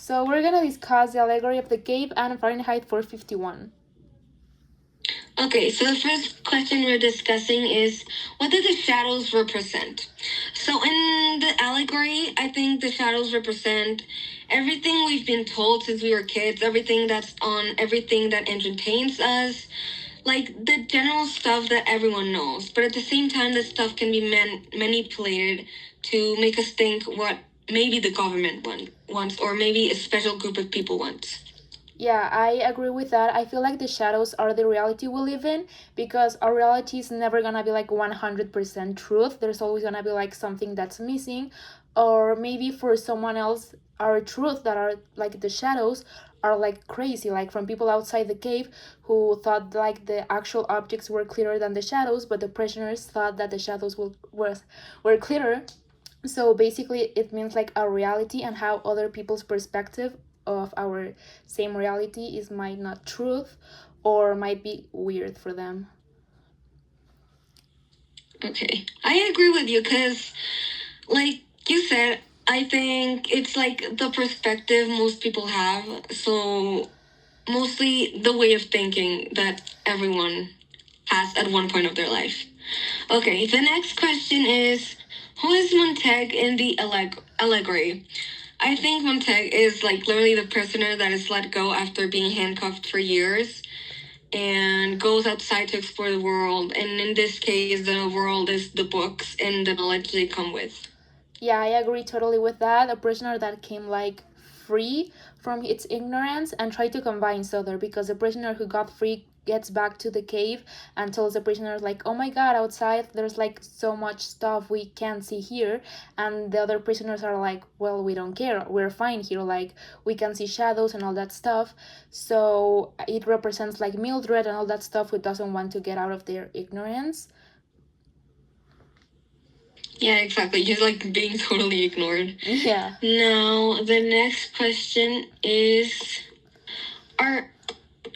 So we're gonna discuss the allegory of the cave and Fahrenheit 451. Okay, so the first question we're discussing is, what do the shadows represent? So in the allegory, I think the shadows represent everything we've been told since we were kids, everything that's on, everything that entertains us, like the general stuff that everyone knows. But at the same time, this stuff can be manipulated to make us think what maybe the government wants, or maybe a special group of people wants. Yeah, I agree with that. I feel like the shadows are the reality we live in because our reality is never gonna be like 100% truth. There's always gonna be like something that's missing, or maybe for someone else, our truth that are like the shadows are like crazy, like from people outside the cave who thought like the actual objects were clearer than the shadows, but the prisoners thought that the shadows were clearer. So basically it means like our reality and how other people's perspective of our same reality is might not truth or might be weird for them. Okay, I agree with you because, like you said, I think it's like the perspective most people have. So, mostly the way of thinking that everyone has at one point of their life. Okay, the next question is, who is Montag in the allegory? I think Montag is like literally the prisoner that is let go after being handcuffed for years and goes outside to explore the world. And in this case, the world is the books and the knowledge they come with. Yeah, I agree totally with that. A prisoner that came like free from its ignorance and tried to convince other because the prisoner who got free gets back to the cave and tells the prisoners like, oh my god, outside there's like so much stuff we can't see here, and the other prisoners are like, well, we don't care, we're fine here, like we can see shadows and all that stuff. So it represents like Mildred and all that stuff who doesn't want to get out of their ignorance. Yeah, exactly. He's like being totally ignored. Yeah. Now, the next question is,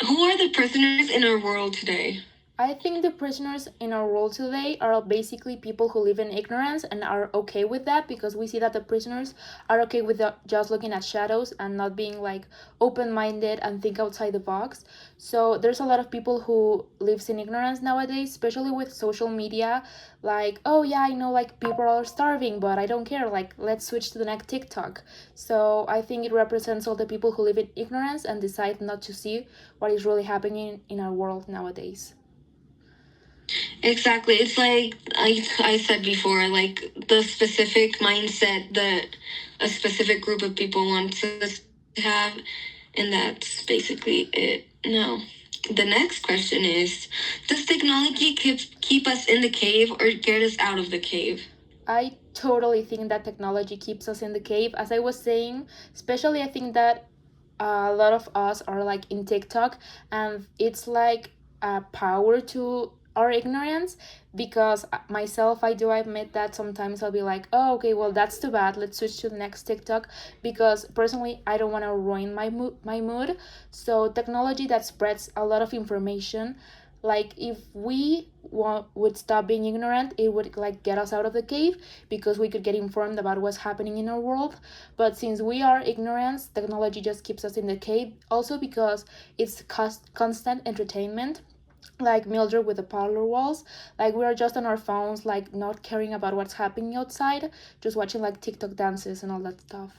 who are the prisoners in our world today? I think the prisoners in our world today are basically people who live in ignorance and are okay with that because we see that the prisoners are okay with just looking at shadows and not being like open-minded and think outside the box. So there's a lot of people who lives in ignorance nowadays, especially with social media, like, oh yeah, I know like people are starving, but I don't care, like let's switch to the next TikTok. So I think it represents all the people who live in ignorance and decide not to see what is really happening in our world nowadays. Exactly. It's like I said before, like the specific mindset that a specific group of people wants us to have, and that's basically it. Now, the next question is, does technology keep us in the cave or get us out of the cave? I totally think that technology keeps us in the cave. As I was saying, especially I think that a lot of us are like in TikTok and it's like a power to our ignorance because myself I do admit that sometimes I'll be like, oh okay, well that's too bad, let's switch to the next TikTok, because personally I don't want to ruin my mood. So technology that spreads a lot of information, like if we would stop being ignorant, it would like get us out of the cave because we could get informed about what's happening in our world. But since we are ignorant, technology just keeps us in the cave, also because it's constant entertainment, like Mildred with the parlor walls. Like we are just on our phones, like not caring about what's happening outside, just watching like TikTok dances and all that stuff.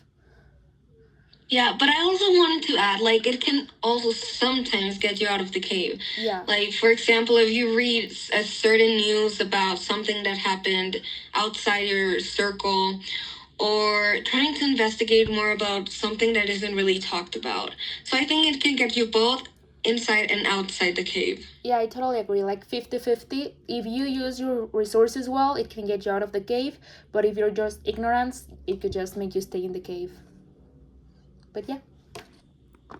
Yeah, but I also wanted to add, like, it can also sometimes get you out of the cave. Yeah. Like, for example, if you read a certain news about something that happened outside your circle, or trying to investigate more about something that isn't really talked about. So I think it can get you both inside and outside the cave. Yeah, I totally agree. Like 50-50. If you use your resources well, it can get you out of the cave. But if you're just ignorant, it could just make you stay in the cave. But yeah.